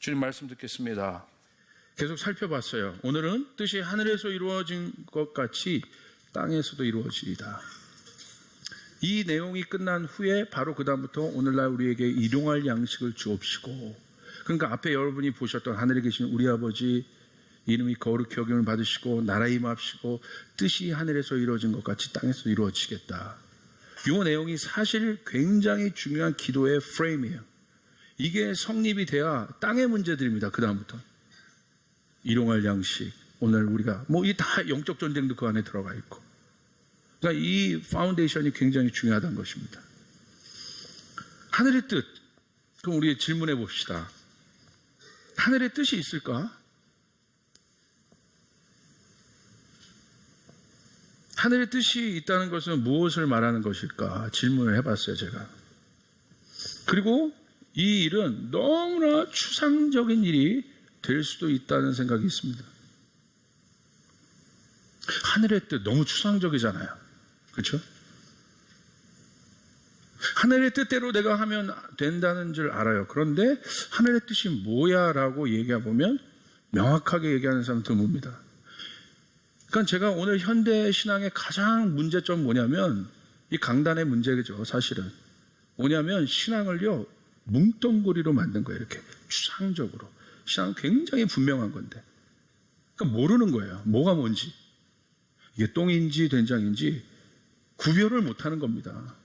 주님 말씀 듣겠습니다. 계속 살펴봤어요. 오늘은 뜻이 하늘에서 이루어진 것 같이 땅에서도 이루어지이다. 이 내용이 끝난 후에 바로 그 다음부터 오늘날 우리에게 일용할 양식을 주옵시고, 그러니까 앞에 여러분이 보셨던 하늘에 계신 우리 아버지 이름이 거룩히 여김을 받으시고 나라 임합시고 뜻이 하늘에서 이루어진 것 같이 땅에서도 이루어지겠다. 이 내용이 사실 굉장히 중요한 기도의 프레임이에요. 이게 성립이 돼야 땅의 문제들입니다. 그 다음부터 일용할 양식, 오늘 우리가 이 다 영적 전쟁도 그 안에 들어가 있고, 그러니까 이 파운데이션이 굉장히 중요하다는 것입니다. 하늘의 뜻, 그럼 우리 질문해 봅시다. 하늘의 뜻이 있을까? 하늘의 뜻이 있다는 것은 무엇을 말하는 것일까? 질문을 해봤어요, 제가. 그리고 이 일은 너무나 추상적인 일이 될 수도 있다는 생각이 있습니다. 하늘의 뜻 너무 추상적이잖아요. 그렇죠? 하늘의 뜻대로 내가 하면 된다는 줄 알아요. 그런데 하늘의 뜻이 뭐야? 라고 얘기해보면 명확하게 얘기하는 사람 드뭅니다. 그러니까 제가 오늘 현대 신앙의 가장 문제점은 뭐냐면, 이 강단의 문제죠. 사실은 뭐냐면 신앙을요 뭉텅구리로 만든 거예요. 이렇게 추상적으로. 신앙은 굉장히 분명한 건데, 그러니까 모르는 거예요. 뭐가 뭔지, 이게 똥인지 된장인지 구별을 못하는 겁니다.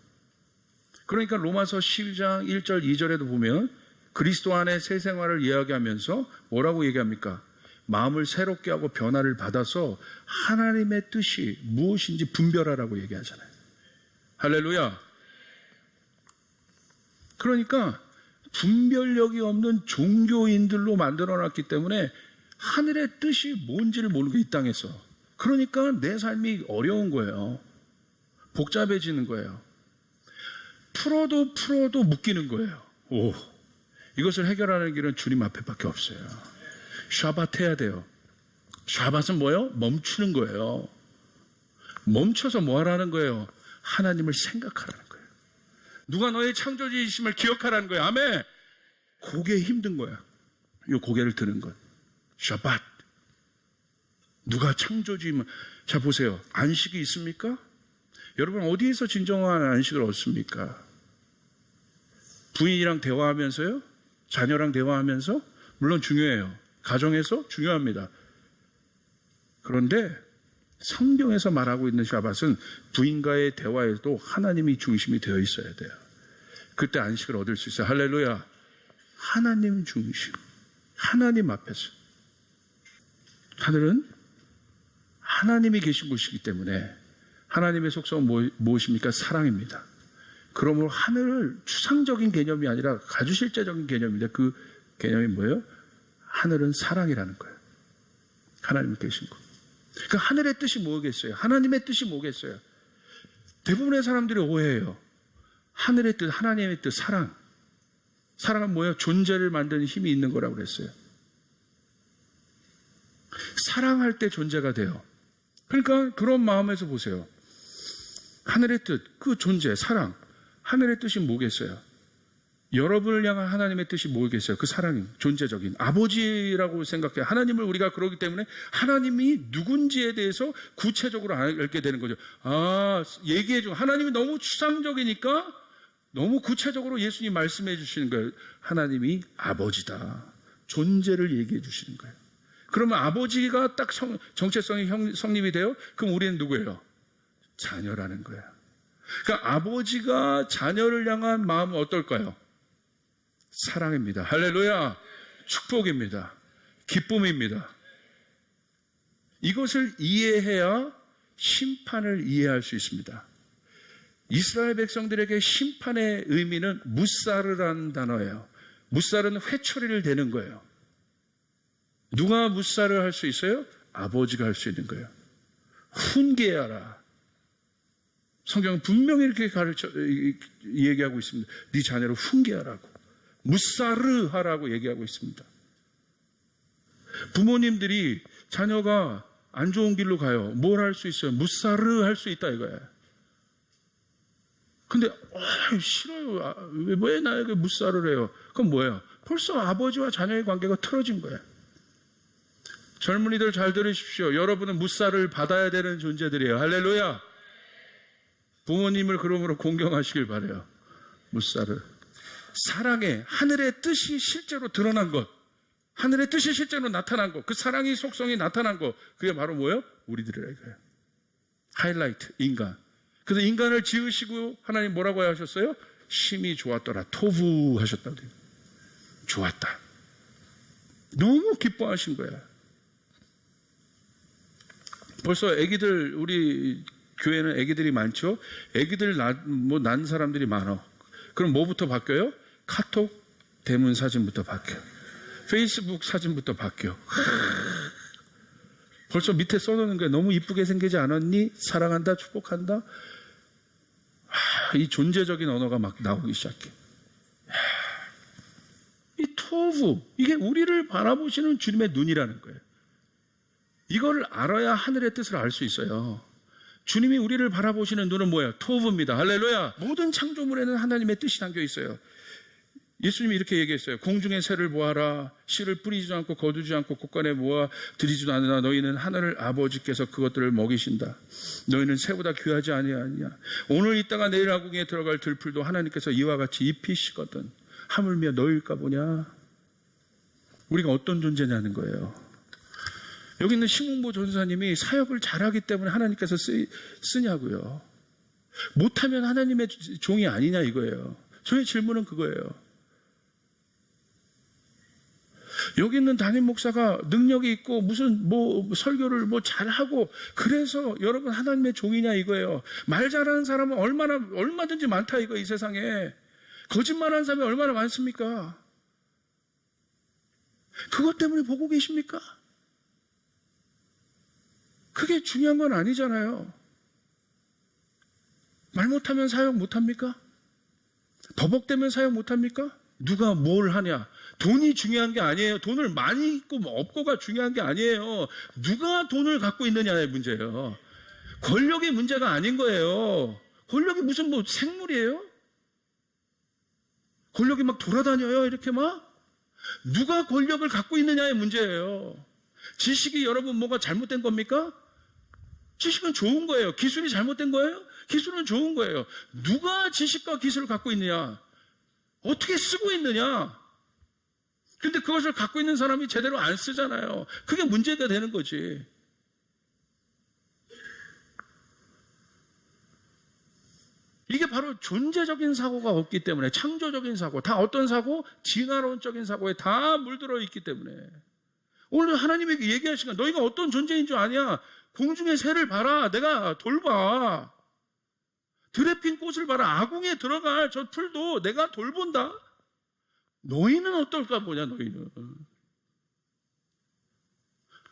그러니까 로마서 12장 1절 2절에도 보면 그리스도 안에 새 생활을 이야기하면서 뭐라고 얘기합니까? 마음을 새롭게 하고 변화를 받아서 하나님의 뜻이 무엇인지 분별하라고 얘기하잖아요. 할렐루야. 그러니까 분별력이 없는 종교인들로 만들어놨기 때문에 하늘의 뜻이 뭔지를 모르는 게 이 땅에서. 그러니까 내 삶이 어려운 거예요. 복잡해지는 거예요. 풀어도 묶이는 거예요. 이것을 해결하는 길은 주님 앞에밖에 없어요. 샤밧 해야 돼요. 샤밧은 뭐예요? 멈추는 거예요. 멈춰서 뭐 하라는 거예요? 하나님을 생각하라는 거예요. 누가 너의 창조주이심을 기억하라는 거예요. 아멘. 그게 힘든 거야. 이 고개를 드는 것. 샤밧. 누가 창조주이면, 자 보세요. 안식이 있습니까? 여러분 어디에서 진정한 안식을 얻습니까? 부인이랑 대화하면서요? 자녀랑 대화하면서? 물론 중요해요. 가정에서 중요합니다. 그런데 성경에서 말하고 있는 샤밧은 부인과의 대화에도 하나님이 중심이 되어 있어야 돼요. 그때 안식을 얻을 수 있어요. 할렐루야. 하나님 중심. 하나님 앞에서. 하늘은 하나님이 계신 곳이기 때문에 하나님의 속성은 무엇입니까? 사랑입니다. 그러므로 하늘을 추상적인 개념이 아니라 가주실제적인 개념인데, 그 개념이 뭐예요? 하늘은 사랑이라는 거예요. 하나님이 계신 곳. 그러니까 하늘의 뜻이 뭐겠어요? 하나님의 뜻이 뭐겠어요? 대부분의 사람들이 오해해요. 하늘의 뜻, 하나님의 뜻, 사랑. 사랑은 뭐예요? 존재를 만드는 힘이 있는 거라고 그랬어요. 사랑할 때 존재가 돼요. 그러니까 그런 마음에서 보세요. 하늘의 뜻, 그 존재, 사랑. 하늘의 뜻이 뭐겠어요? 여러분을 향한 하나님의 뜻이 뭐겠어요? 그 사랑이 존재적인 아버지라고 생각해요. 하나님을 우리가 그러기 때문에 하나님이 누군지에 대해서 구체적으로 알게 되는 거죠. 얘기해주고, 하나님이 너무 추상적이니까 너무 구체적으로 예수님 말씀해 주시는 거예요. 하나님이 아버지다. 존재를 얘기해 주시는 거예요. 그러면 아버지가 딱 정체성이 성립이 돼요? 그럼 우리는 누구예요? 자녀라는 거예요. 그러니까 아버지가 자녀를 향한 마음은 어떨까요? 사랑입니다. 할렐루야. 축복입니다. 기쁨입니다. 이것을 이해해야 심판을 이해할 수 있습니다. 이스라엘 백성들에게 심판의 의미는 무사르라는 단어예요. 무사르는 회초리를 대는 거예요. 누가 무사를 할 수 있어요? 아버지가 할 수 있는 거예요. 훈계하라. 성경은 분명히 이렇게 얘기하고 있습니다. 네 자녀를 훈계하라고. 무사르 하라고 얘기하고 있습니다. 부모님들이 자녀가 안 좋은 길로 가요. 뭘 할 수 있어요? 무사르 할 수 있다 이거예요. 근데 싫어요. 왜 나에게 무사를 해요? 그럼 뭐예요? 벌써 아버지와 자녀의 관계가 틀어진 거야. 젊은이들 잘 들으십시오. 여러분은 무사를 받아야 되는 존재들이에요. 할렐루야. 부모님을 그러므로 공경하시길 바라요. 무사를. 사랑의 하늘의 뜻이 실제로 드러난 것, 하늘의 뜻이 실제로 나타난 것, 그 사랑의 속성이 나타난 것, 그게 바로 뭐예요? 우리들이라 이거예요. 하이라이트, 인간. 그래서 인간을 지으시고 하나님 뭐라고 하셨어요? 심히 좋았더라. 토부 하셨다고 돼요. 좋았다. 너무 기뻐하신 거야. 벌써 아기들, 우리 교회는 아기들이 많죠? 아기들 난 사람들이 많아. 그럼 뭐부터 바뀌어요? 카톡 대문 사진부터 바뀌어요. 페이스북 사진부터 바뀌어. 벌써 밑에 써놓는 게 너무 이쁘게 생기지 않았니? 사랑한다, 축복한다. 이 존재적인 언어가 막 나오기 시작해. 이 토부, 이게 우리를 바라보시는 주님의 눈이라는 거예요. 이걸 알아야 하늘의 뜻을 알 수 있어요. 주님이 우리를 바라보시는 눈은 뭐예요? 토부입니다. 할렐루야. 모든 창조물에는 하나님의 뜻이 담겨 있어요. 예수님이 이렇게 얘기했어요. 공중의 새를 보아라. 씨를 뿌리지도 않고 거두지 않고 곳간에 모아 들이지도 않으나 너희는 하늘 아버지께서 그것들을 먹이신다. 너희는 새보다 귀하지 아니하느냐. 오늘 있다가 내일 아궁이에 들어갈 들풀도 하나님께서 이와 같이 입히시거든. 하물며 너희일까 보냐. 우리가 어떤 존재냐는 거예요. 여기 있는 심은보 전사님이 사역을 잘하기 때문에 하나님께서 쓰냐고요. 못하면 하나님의 종이 아니냐 이거예요. 저의 질문은 그거예요. 여기 있는 담임 목사가 능력이 있고 무슨 설교를 잘하고 그래서 여러분 하나님의 종이냐 이거예요. 말 잘하는 사람은 얼마든지 많다 이거 이 세상에. 거짓말하는 사람이 얼마나 많습니까? 그것 때문에 보고 계십니까? 그게 중요한 건 아니잖아요. 말 못하면 사역 못합니까? 버벅대면 사역 못합니까? 누가 뭘 하냐? 돈이 중요한 게 아니에요. 돈을 많이 있고 없고가 중요한 게 아니에요. 누가 돈을 갖고 있느냐의 문제예요. 권력이 문제가 아닌 거예요. 권력이 무슨 생물이에요? 권력이 막 돌아다녀요 이렇게 막? 누가 권력을 갖고 있느냐의 문제예요. 지식이 여러분 뭐가 잘못된 겁니까? 지식은 좋은 거예요. 기술이 잘못된 거예요? 기술은 좋은 거예요. 누가 지식과 기술을 갖고 있느냐? 어떻게 쓰고 있느냐? 근데 그것을 갖고 있는 사람이 제대로 안 쓰잖아요. 그게 문제가 되는 거지. 이게 바로 존재적인 사고가 없기 때문에, 창조적인 사고, 다 어떤 사고? 진화론적인 사고에 다 물들어 있기 때문에. 오늘 하나님에게 얘기하신 거야. 너희가 어떤 존재인 줄 아냐? 공중의 새를 봐라. 내가 돌봐. 들에 핀 꽃을 봐라. 아궁에 들어갈 저 풀도 내가 돌본다. 너희는 어떨까 보냐, 너희는.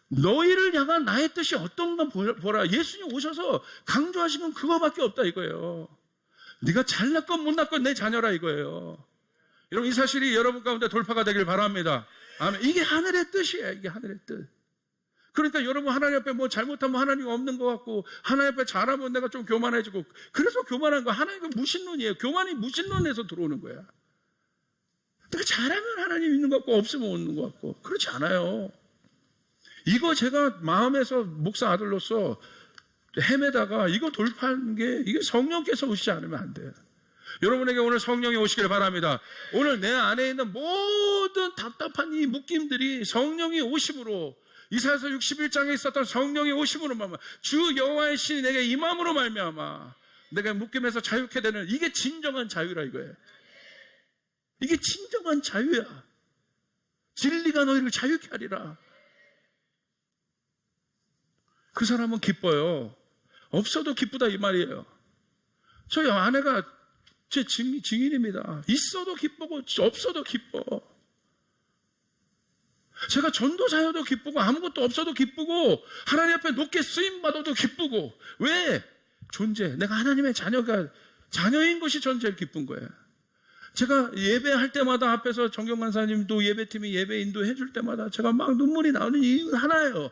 너희를 향한 나의 뜻이 어떤가 보라. 예수님 오셔서 강조하신 건 그거밖에 없다 이거예요. 네가 잘났건 못났건 내 자녀라 이거예요. 여러분, 이 사실이 여러분 가운데 돌파가 되길 바랍니다. 아멘. 이게 하늘의 뜻이에요. 이게 하늘의 뜻. 그러니까 여러분 하나님 앞에 잘못하면 하나님 없는 것 같고, 하나님 앞에 잘하면 내가 좀 교만해지고, 그래서 교만한 거야. 하나님은 무신론이에요. 교만이 무신론에서 들어오는 거야. 내가 잘하면 하나님 있는 것 같고 없으면 없는 것 같고. 그렇지 않아요. 이거 제가 마음에서 목사 아들로서 헤매다가 이거 돌파하는 게, 이게 성령께서 오시지 않으면 안 돼요. 여러분에게 오늘 성령이 오시길 바랍니다. 오늘 내 안에 있는 모든 답답한 이 묶임들이 성령이 오심으로, 이사야서 61장에 있었던 성령이 오심으로 말미암아, 주 여호와의 신이 내게 임함으로 말미암아 내가 묶임에서 자유케 되는, 이게 진정한 자유라 이거예요. 이게 진정한 자유야. 진리가 너희를 자유케 하리라. 그 사람은 기뻐요. 없어도 기쁘다 이 말이에요. 저희 아내가 제 증인입니다. 있어도 기쁘고 없어도 기뻐. 제가 전도사여도 기쁘고 아무것도 없어도 기쁘고 하나님 앞에 높게 쓰임받아도 기쁘고. 왜? 존재. 내가 하나님의 자녀인 것이 전 제일 기쁜 거예요. 제가 예배할 때마다 앞에서 정경만사님도 예배팀이 예배 인도해 줄 때마다 제가 막 눈물이 나오는 이유는 하나예요.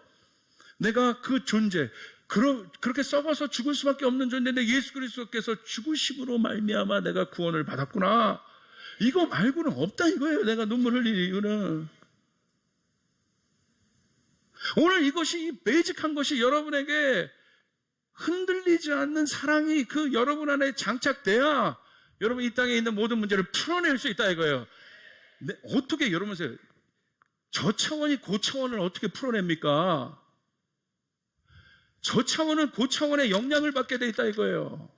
내가 그 존재, 그렇게 썩어서 죽을 수밖에 없는 존재인데 예수 그리스도께서 죽으심으로 말미암아 내가 구원을 받았구나. 이거 말고는 없다 이거예요. 내가 눈물 흘릴 이유는. 오늘 이것이 매직한 것이 여러분에게 흔들리지 않는 사랑이 그 여러분 안에 장착돼야 여러분 이 땅에 있는 모든 문제를 풀어낼 수 있다 이거예요. 근데 어떻게 여러분 보세요. 저 차원이 고 차원을 어떻게 풀어냅니까? 저 차원은 고 차원의 영향을 받게 돼 있다 이거예요.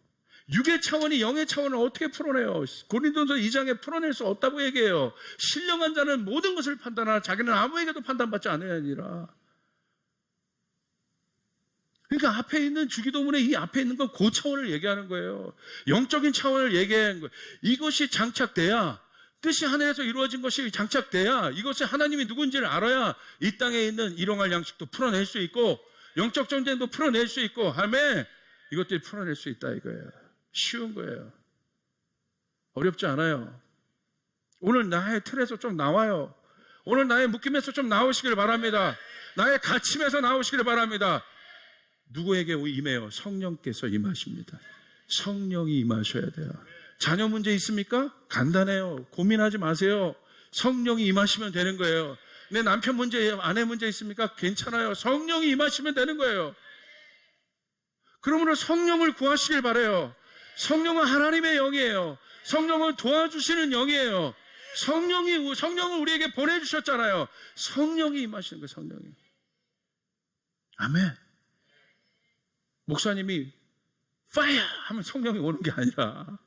육의 차원이 영의 차원을 어떻게 풀어내요? 고린도전서 2장에 풀어낼 수 없다고 얘기해요. 신령한 자는 모든 것을 판단하나 자기는 아무에게도 판단받지 않아야 하니라. 그러니까 앞에 있는 주기도문에 이 앞에 있는 건 고 차원을 얘기하는 거예요. 영적인 차원을 얘기하는 거예요. 이것이 장착돼야, 뜻이 하늘에서 이루어진 것이 장착돼야, 이것이 하나님이 누군지를 알아야 이 땅에 있는 일용할 양식도 풀어낼 수 있고 영적 전쟁도 풀어낼 수 있고, 아멘. 이것들이 풀어낼 수 있다 이거예요. 쉬운 거예요. 어렵지 않아요. 오늘 나의 틀에서 좀 나와요. 오늘 나의 묶임에서 좀 나오시길 바랍니다. 나의 갇힘에서 나오시길 바랍니다. 누구에게 임해요? 성령께서 임하십니다. 성령이 임하셔야 돼요. 자녀 문제 있습니까? 간단해요. 고민하지 마세요. 성령이 임하시면 되는 거예요. 내 남편 문제, 아내 문제 있습니까? 괜찮아요. 성령이 임하시면 되는 거예요. 그러므로 성령을 구하시길 바라요. 성령은 하나님의 영이에요. 성령은 도와주시는 영이에요. 성령을 우리에게 보내주셨잖아요. 성령이 임하시는 거예요. 성령이. 아멘. 목사님이 파이어 하면 성령이 오는 게 아니라,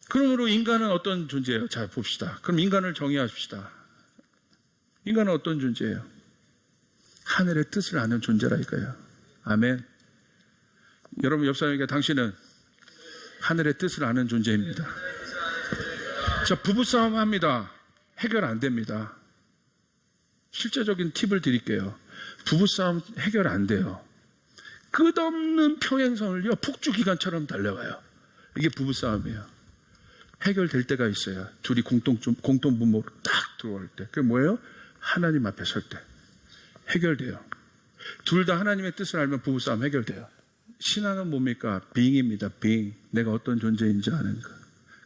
그러므로 인간은 어떤 존재예요? 자, 봅시다. 그럼 인간을 정의하십시다. 인간은 어떤 존재예요? 하늘의 뜻을 아는 존재라니까요. 아멘. 여러분 옆 사람에게 당신은 하늘의 뜻을 아는 존재입니다. 자, 부부싸움 합니다. 해결 안 됩니다. 실제적인 팁을 드릴게요. 부부싸움 해결 안 돼요. 끝없는 평행선을요, 폭주기관처럼 달려가요. 이게 부부싸움이에요. 해결될 때가 있어요. 둘이 공동분모로 딱 들어올 때. 그게 뭐예요? 하나님 앞에 설 때. 해결돼요. 둘 다 하나님의 뜻을 알면 부부싸움 해결돼요. 신앙은 뭡니까? being입니다. being. 내가 어떤 존재인지 아는 거.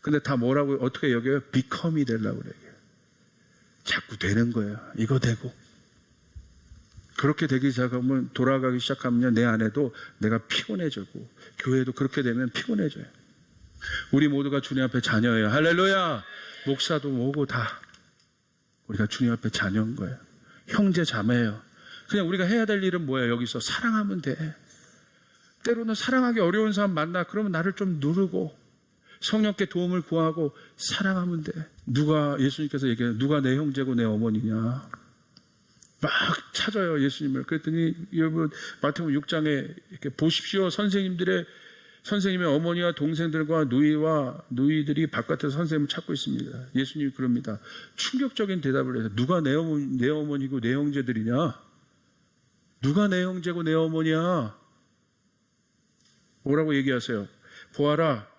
근데 다 뭐라고, 어떻게 여겨요? become이 되려고 그래요. 자꾸 되는 거예요. 이거 되고. 그렇게 되기 시작하면, 돌아가기 시작하면 내 안에도 내가 피곤해지고, 교회도 그렇게 되면 피곤해져요. 우리 모두가 주님 앞에 자녀예요. 할렐루야. 목사도 뭐고 다 우리가 주님 앞에 자녀인 거예요. 형제 자매예요. 그냥 우리가 해야 될 일은 뭐예요? 여기서 사랑하면 돼. 때로는 사랑하기 어려운 사람 만나. 그러면 나를 좀 누르고 성령께 도움을 구하고 사랑하면 돼. 예수님께서 얘기해요. 누가 내 형제고 내 어머니냐. 막 찾아요, 예수님을. 그랬더니 여러분 마태복음 6장에 이렇게 보십시오. 선생님의 어머니와 동생들과 누이들이 바깥에서 선생님을 찾고 있습니다. 예수님이 그럽니다. 충격적인 대답을 해서 누가 내 어머니고 내 형제들이냐? 누가 내 형제고 내 어머니야? 뭐라고 얘기하세요? 보아라,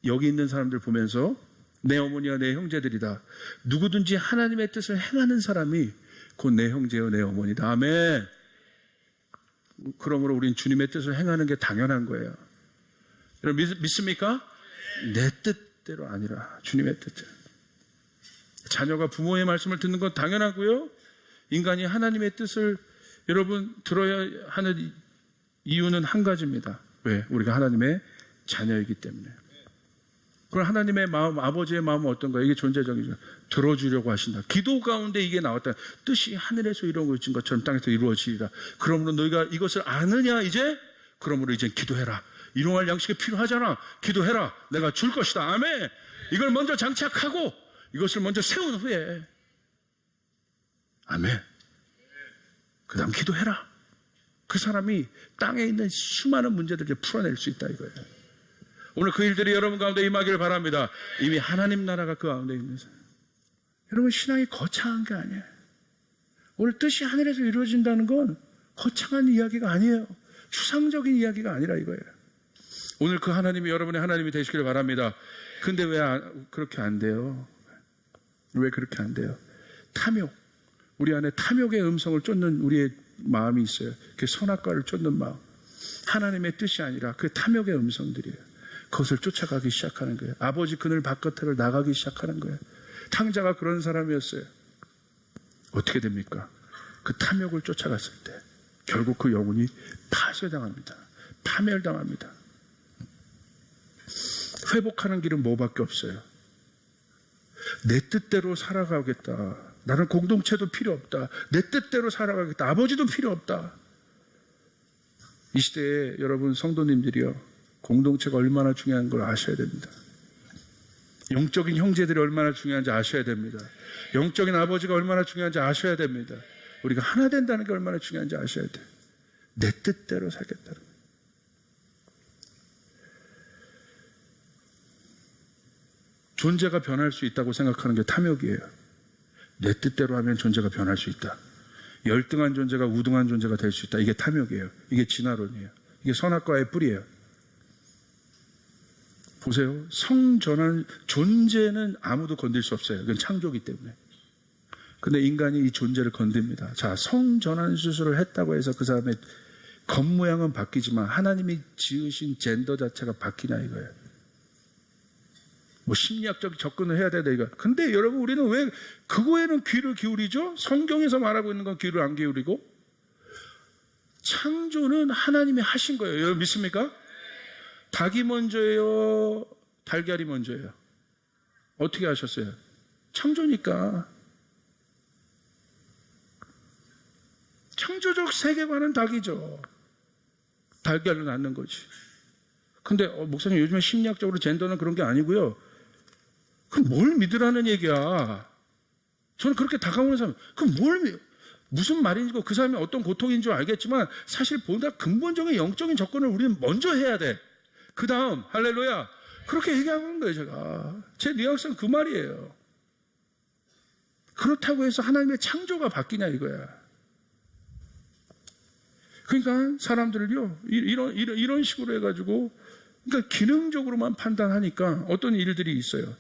여기 있는 사람들 보면서 내 어머니와 내 형제들이다. 누구든지 하나님의 뜻을 행하는 사람이 곧 내 형제요 내 어머니다. 아멘. 그러므로 우린 주님의 뜻을 행하는 게 당연한 거예요. 여러분 믿습니까? 내 뜻대로 아니라 주님의 뜻대로. 자녀가 부모의 말씀을 듣는 건 당연하고요. 인간이 하나님의 뜻을 여러분 들어야 하는 이유는 한 가지입니다. 왜? 우리가 하나님의 자녀이기 때문에. 그럼 하나님의 마음, 아버지의 마음은 어떤가요? 이게 존재적이죠. 들어주려고 하신다. 기도 가운데 이게 나왔다. 뜻이 하늘에서 이루어진 것처럼 땅에서 이루어지리라. 그러므로 너희가 이것을 아느냐 이제? 그러므로 이제 기도해라. 일용할 양식이 필요하잖아. 기도해라. 내가 줄 것이다. 아멘. 이걸 먼저 장착하고 이것을 먼저 세운 후에 아멘. 그 다음 기도해라. 그 사람이 땅에 있는 수많은 문제들을 풀어낼 수 있다 이거예요. 오늘 그 일들이 여러분 가운데 임하기를 바랍니다. 이미 하나님 나라가 그 가운데 있는 사람. 여러분 신앙이 거창한 게 아니에요. 오늘 뜻이 하늘에서 이루어진다는 건 거창한 이야기가 아니에요. 추상적인 이야기가 아니라 이거예요. 오늘 그 하나님이 여러분의 하나님이 되시기를 바랍니다. 근데 왜 그렇게 안 돼요? 왜 그렇게 안 돼요? 탐욕. 우리 안에 탐욕의 음성을 쫓는 우리의 마음이 있어요. 그 선악과를 쫓는 마음. 하나님의 뜻이 아니라 그 탐욕의 음성들이에요. 그것을 쫓아가기 시작하는 거예요. 아버지 그늘 바깥으로 나가기 시작하는 거예요. 탕자가 그런 사람이었어요. 어떻게 됩니까? 그 탐욕을 쫓아갔을 때 결국 그 영혼이 파쇄당합니다. 파멸당합니다. 회복하는 길은 뭐밖에 없어요? 내 뜻대로 살아가겠다. 나는 공동체도 필요 없다. 내 뜻대로 살아가겠다. 아버지도 필요 없다. 이 시대에 여러분 성도님들이요, 공동체가 얼마나 중요한 걸 아셔야 됩니다. 영적인 형제들이 얼마나 중요한지 아셔야 됩니다. 영적인 아버지가 얼마나 중요한지 아셔야 됩니다. 우리가 하나 된다는 게 얼마나 중요한지 아셔야 돼요. 내 뜻대로 살겠다는 거예요. 존재가 변할 수 있다고 생각하는 게 탐욕이에요. 내 뜻대로 하면 존재가 변할 수 있다. 열등한 존재가 우등한 존재가 될 수 있다. 이게 탐욕이에요. 이게 진화론이에요. 이게 선악과의 뿌리예요. 보세요. 성전한 존재는 아무도 건들 수 없어요. 그건 창조기 때문에. 근데 인간이 이 존재를 건듭니다. 자, 성전환 수술을 했다고 해서 그 사람의 겉모양은 바뀌지만 하나님이 지으신 젠더 자체가 바뀌냐 이거예요. 뭐 심리학적 접근을 해야 되다 이거. 근데 여러분 우리는 왜 그거에는 귀를 기울이죠? 성경에서 말하고 있는 건 귀를 안 기울이고. 창조는 하나님이 하신 거예요. 여러분 믿습니까? 닭이 먼저예요? 달걀이 먼저예요? 어떻게 하셨어요? 창조니까. 창조적 세계관은 닭이죠. 달걀을 낳는 거지. 근데 목사님 요즘에 심리학적으로 젠더는 그런 게 아니고요. 그럼 뭘 믿으라는 얘기야. 저는 그렇게 다가오는 사람, 그럼 무슨 말인지 그 사람이 어떤 고통인 줄 알겠지만 사실 보다 근본적인 영적인 접근을 우리는 먼저 해야 돼. 그 다음 할렐루야. 그렇게 얘기하고 있는 거예요. 제가 제 뉘앙스는 그 말이에요. 그렇다고 해서 하나님의 창조가 바뀌냐 이거야. 그러니까 사람들을요 이런 식으로 해가지고 그러니까 기능적으로만 판단하니까 어떤 일들이 있어요.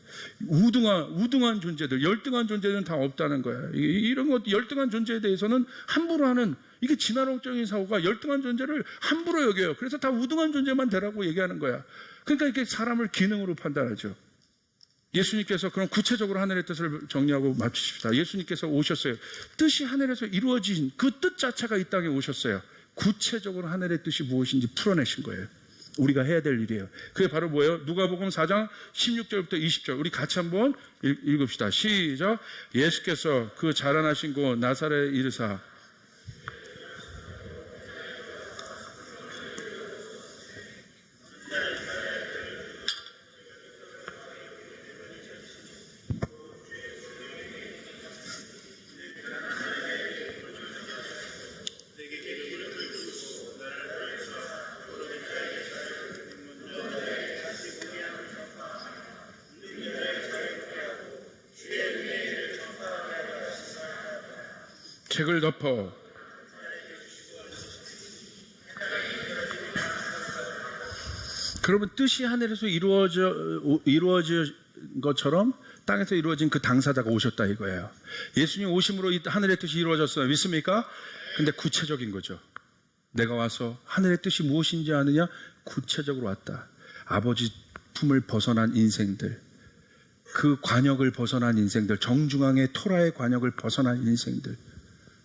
우등한 존재들, 열등한 존재는 다 없다는 거야. 이런 것 열등한 존재에 대해서는 함부로 하는 이게 진화론적인 사고가 열등한 존재를 함부로 여겨요. 그래서 다 우등한 존재만 되라고 얘기하는 거야. 그러니까 이렇게 사람을 기능으로 판단하죠. 예수님께서 그럼 구체적으로 하늘의 뜻을 정리하고 마치십시다. 예수님께서 오셨어요. 뜻이 하늘에서 이루어진 그 뜻 자체가 이 땅에 오셨어요. 구체적으로 하늘의 뜻이 무엇인지 풀어내신 거예요. 우리가 해야 될 일이에요. 그게 바로 뭐예요? 누가복음 4장 16절부터 20절 우리 같이 한번 읽읍시다. 시작. 예수께서 그 자라나신 곳 나사렛에 이르사 책을 덮어 그러면 뜻이 하늘에서 이루어진 것처럼 땅에서 이루어진 그 당사자가 오셨다 이거예요. 예수님 오심으로 하늘의 뜻이 이루어졌어요. 믿습니까? 근데 구체적인 거죠. 내가 와서 하늘의 뜻이 무엇인지 아느냐? 구체적으로 왔다. 아버지 품을 벗어난 인생들, 그 관역을 벗어난 인생들, 정중앙의 토라의 관역을 벗어난 인생들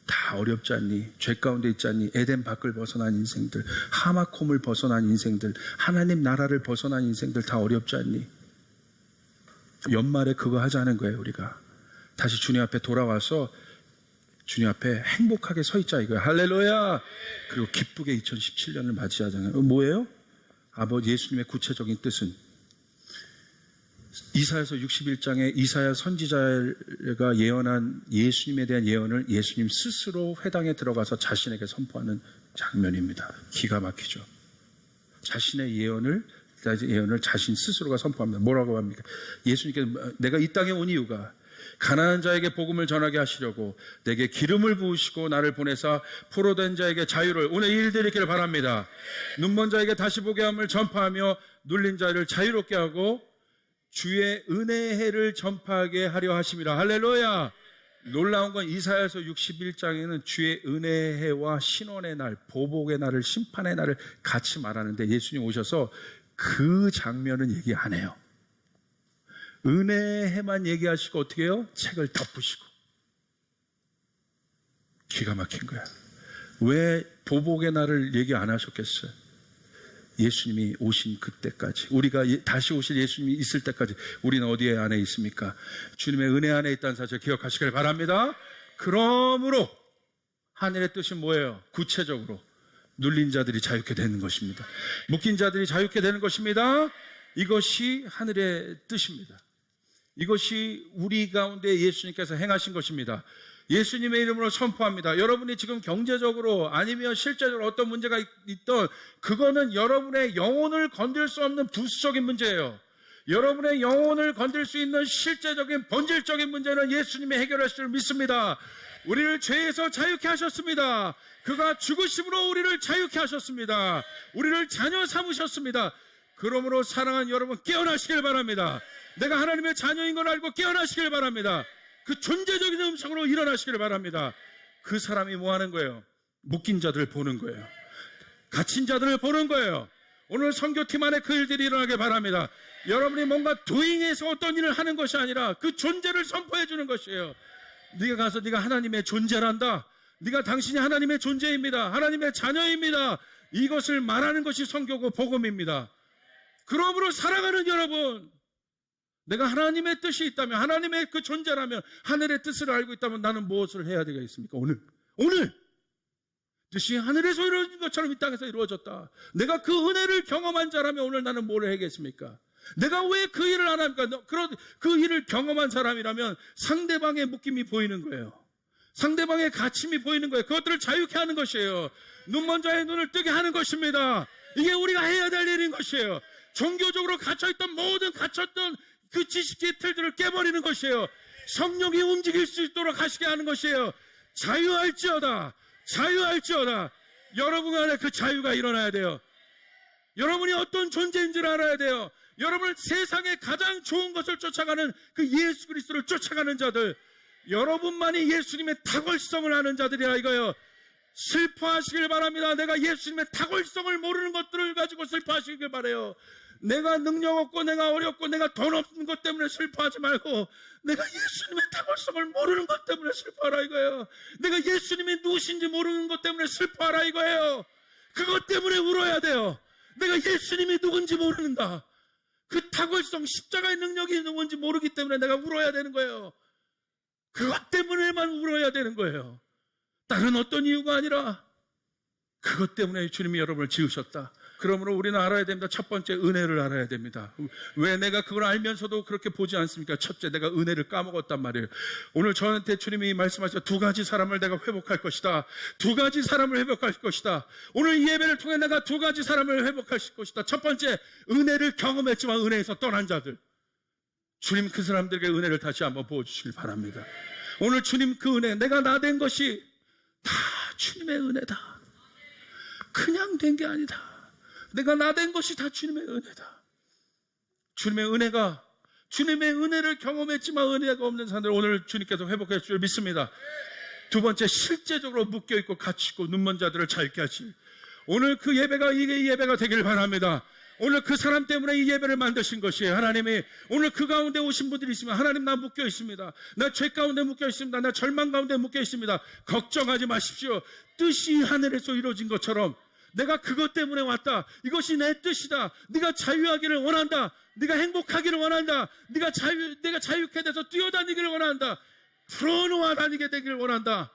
다 어렵지 않니? 죄 가운데 있지 않니? 에덴 밖을 벗어난 인생들, 하마콤을 벗어난 인생들, 하나님 나라를 벗어난 인생들 다 어렵지 않니? 연말에 그거 하자는 거예요. 우리가 다시 주님 앞에 돌아와서 주님 앞에 행복하게 서 있자 이거예요. 할렐루야. 그리고 기쁘게 2017년을 맞이하잖아요. 뭐예요? 아버지 예수님의 구체적인 뜻은 이사야서 61장에 이사야 선지자가 예언한 예수님에 대한 예언을 예수님 스스로 회당에 들어가서 자신에게 선포하는 장면입니다. 기가 막히죠. 자신의 예언을 자신 스스로가 선포합니다. 뭐라고 합니까? 예수님께서 내가 이 땅에 온 이유가 가난한 자에게 복음을 전하게 하시려고 내게 기름을 부으시고 나를 보내사 포로된 자에게 자유를 오늘 이 일들이 있기를 바랍니다. 눈먼 자에게 다시 보게 함을 전파하며 눌린 자를 자유롭게 하고 주의 은혜의 해를 전파하게 하려 하심이라. 할렐루야. 놀라운 건 이사야서 61장에는 주의 은혜의 해와 신원의 날, 보복의 날을, 심판의 날을 같이 말하는데 예수님 오셔서 그 장면은 얘기 안 해요. 은혜의 해만 얘기하시고 어떻게 해요? 책을 덮으시고. 기가 막힌 거야. 왜 보복의 날을 얘기 안 하셨겠어요? 예수님이 오신 그때까지, 우리가 다시 오실 예수님이 있을 때까지 우리는 어디에 안에 있습니까? 주님의 은혜 안에 있다는 사실 기억하시길 바랍니다. 그러므로 하늘의 뜻은 뭐예요? 구체적으로 눌린 자들이 자유케 되는 것입니다. 묶인 자들이 자유케 되는 것입니다. 이것이 하늘의 뜻입니다. 이것이 우리 가운데 예수님께서 행하신 것입니다. 예수님의 이름으로 선포합니다. 여러분이 지금 경제적으로 아니면 실제적으로 어떤 문제가 있던, 그거는 여러분의 영혼을 건들 수 없는 부수적인 문제예요. 여러분의 영혼을 건들 수 있는 실제적인 본질적인 문제는 예수님이 해결하실 줄 믿습니다. 우리를 죄에서 자유케 하셨습니다. 그가 죽으심으로 우리를 자유케 하셨습니다. 우리를 자녀 삼으셨습니다. 그러므로 사랑하는 여러분, 깨어나시길 바랍니다. 내가 하나님의 자녀인 걸 알고 깨어나시길 바랍니다. 그 존재적인 음성으로 일어나시길 바랍니다. 그 사람이 뭐 하는 거예요? 묶인 자들을 보는 거예요. 갇힌 자들을 보는 거예요. 오늘 선교팀 안에 그 일들이 일어나길 바랍니다. 여러분이 뭔가 도잉해서 어떤 일을 하는 것이 아니라 그 존재를 선포해 주는 것이에요. 네가 가서 네가 하나님의 존재란다. 네가 당신이 하나님의 존재입니다. 하나님의 자녀입니다. 이것을 말하는 것이 선교고 복음입니다. 그러므로 사랑하는 여러분, 내가 하나님의 뜻이 있다면, 하나님의 그 존재라면, 하늘의 뜻을 알고 있다면 나는 무엇을 해야 되겠습니까? 오늘 뜻이 하늘에서 이루어진 것처럼 이 땅에서 이루어졌다. 내가 그 은혜를 경험한 자라면 오늘 나는 뭘 해야겠습니까? 내가 왜 그 일을 안 합니까? 그 일을 경험한 사람이라면 상대방의 묶임이 보이는 거예요. 상대방의 갇힘이 보이는 거예요. 그것들을 자유케 하는 것이에요. 눈먼 자의 눈을 뜨게 하는 것입니다. 이게 우리가 해야 될 일인 것이에요. 종교적으로 갇혀있던 모든 갇혔던 그 지식의 틀들을 깨버리는 것이에요. 성령이 움직일 수 있도록 하시게 하는 것이에요. 자유할지어다. 자유할지어다. 여러분 안에 그 자유가 일어나야 돼요. 여러분이 어떤 존재인지를 알아야 돼요. 여러분은 세상에 가장 좋은 것을 쫓아가는 그 예수 그리스도를 쫓아가는 자들, 여러분만이 예수님의 탁월성을 아는 자들이라 이거예요. 슬퍼하시길 바랍니다. 내가 예수님의 탁월성을 모르는 것들을 가지고 슬퍼하시길 바라요. 내가 능력 없고 내가 어렵고 내가 돈 없는 것 때문에 슬퍼하지 말고 내가 예수님의 탁월성을 모르는 것 때문에 슬퍼하라 이거예요. 내가 예수님이 누구신지 모르는 것 때문에 슬퍼하라 이거예요. 그것 때문에 울어야 돼요. 내가 예수님이 누군지 모르는다. 그 탁월성, 십자가의 능력이 누군지 모르기 때문에 내가 울어야 되는 거예요. 그것 때문에만 울어야 되는 거예요. 다른 어떤 이유가 아니라 그것 때문에 주님이 여러분을 지으셨다. 그러므로 우리는 알아야 됩니다. 첫 번째, 은혜를 알아야 됩니다. 왜 내가 그걸 알면서도 그렇게 보지 않습니까? 첫째, 내가 은혜를 까먹었단 말이에요. 오늘 저한테 주님이 말씀하셨죠. 두 가지 사람을 내가 회복할 것이다. 두 가지 사람을 회복할 것이다. 오늘 이 예배를 통해 내가 두 가지 사람을 회복할 것이다. 첫 번째, 은혜를 경험했지만 은혜에서 떠난 자들. 주님 그 사람들에게 은혜를 다시 한번 부어주시길 바랍니다. 오늘 주님 그 은혜, 내가 나 된 것이 다 주님의 은혜다. 그냥 된 게 아니다. 내가 나 된 것이 다 주님의 은혜다. 주님의 은혜를 경험했지만 은혜가 없는 사람들 오늘 주님께서 회복해 줄 줄 믿습니다. 두 번째, 실제적으로 묶여있고 갇히고 눈먼 자들을 자유케 하실, 오늘 그 예배가 이게 예배가 되길 바랍니다. 오늘 그 사람 때문에 이 예배를 만드신 것이에요. 하나님이 오늘 그 가운데 오신 분들이 있으면, 하나님 나 묶여 있습니다. 나 죄 가운데 묶여 있습니다. 나 절망 가운데 묶여 있습니다. 걱정하지 마십시오. 뜻이 하늘에서 이루어진 것처럼 내가 그것 때문에 왔다. 이것이 내 뜻이다. 네가 자유하기를 원한다. 네가 행복하기를 원한다. 내가 자유케 돼서 뛰어다니기를 원한다. 풀어놓아 다니게 되기를 원한다.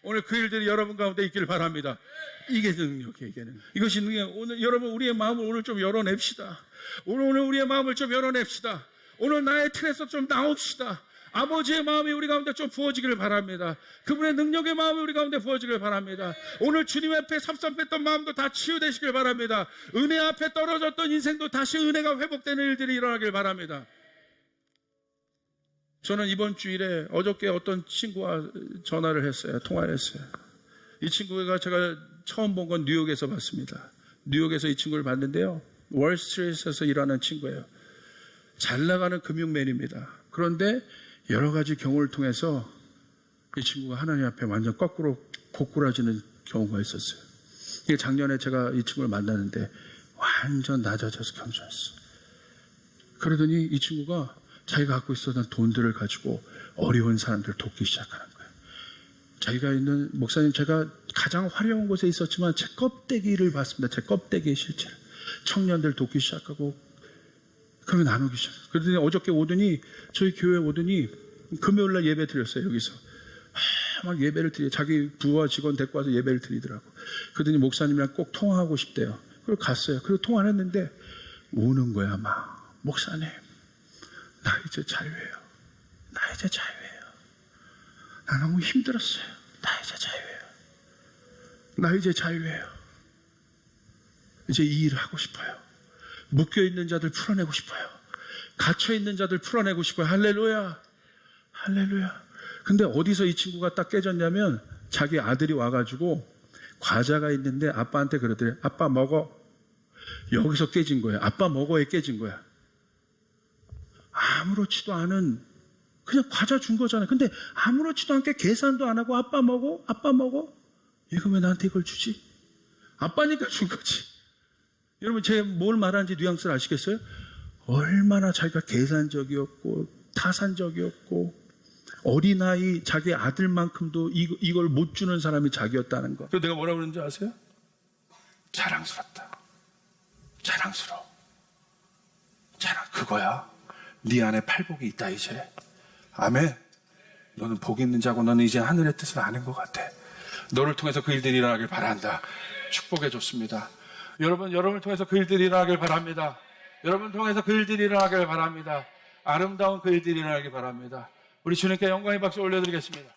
오늘 그 일들이 여러분 가운데 있기를 바랍니다. 이게 능력이에요. 이게 능력. 이것이 능력. 오늘 여러분 우리의 마음을 오늘 좀 열어냅시다. 오늘 우리의 마음을 좀 열어냅시다. 오늘 나의 틀에서 좀 나옵시다. 아버지의 마음이 우리 가운데 좀 부어지기를 바랍니다. 그분의 능력의 마음이 우리 가운데 부어지기를 바랍니다. 오늘 주님 앞에 섭섭했던 마음도 다 치유되시길 바랍니다. 은혜 앞에 떨어졌던 인생도 다시 은혜가 회복되는 일들이 일어나길 바랍니다. 저는 이번 주일에 어저께 어떤 친구와 전화를 했어요. 통화를 했어요. 이 친구가 제가 처음 본 건 뉴욕에서 봤습니다. 뉴욕에서 이 친구를 봤는데요. 월스트리트에서 일하는 친구예요. 잘 나가는 금융맨입니다. 그런데 여러 가지 경우를 통해서 이 친구가 하나님 앞에 완전 거꾸로 고꾸라지는 경우가 있었어요. 이게 작년에 제가 이 친구를 만났는데 완전 낮아져서 겸손했어. 그러더니 이 친구가 자기가 갖고 있었던 돈들을 가지고 어려운 사람들을 돕기 시작하는 거예요. 자기가 있는, 목사님 제가 가장 화려한 곳에 있었지만 제 껍데기를 봤습니다. 제 껍데기의 실체를. 청년들 돕기 시작하고 그러면 나누기 시작해요. 그러더니 어저께 오더니 저희 교회 오더니 금요일날 예배 드렸어요. 여기서 막 예배를 드려, 자기 부하 직원 데리고 와서 예배를 드리더라고. 그러더니 목사님이랑 꼭 통화하고 싶대요. 그리고 갔어요. 그리고 통화를 했는데 우는 거야. 막 목사님 나 이제 자유예요. 나 이제 자유예요. 나 너무 힘들었어요. 나 이제 자유예요. 나 이제 자유예요. 이제 이 일을 하고 싶어요. 묶여있는 자들 풀어내고 싶어요. 갇혀있는 자들 풀어내고 싶어요. 할렐루야. 할렐루야. 근데 어디서 이 친구가 딱 깨졌냐면 자기 아들이 와가지고 과자가 있는데 아빠한테 그러더래. 아빠 먹어. 여기서 깨진 거야. 아빠 먹어에 깨진 거야. 아무렇지도 않은 그냥 과자 준 거잖아요. 근데 아무렇지도 않게 계산도 안 하고 아빠 먹어? 아빠 먹어? 얘가 왜 나한테 이걸 주지? 아빠니까 준 거지. 여러분 제가 뭘 말하는지 뉘앙스를 아시겠어요? 얼마나 자기가 계산적이었고 타산적이었고 어린아이 자기 아들만큼도 이걸 못 주는 사람이 자기였다는 거. 그래서 내가 뭐라고 그러는지 아세요? 자랑스럽다. 자랑스러워. 그거야. 네 안에 팔복이 있다 이제. 아멘. 너는 복 있는 자고 너는 이제 하늘의 뜻을 아는 것 같아. 너를 통해서 그 일들이 일어나길 바란다. 축복해 줬습니다. 여러분을 통해서 그 일들이 일어나길 바랍니다. 여러분 통해서 그 일들이 일어나길 바랍니다. 아름다운 그 일들이 일어나길 바랍니다. 우리 주님께 영광의 박수 올려드리겠습니다.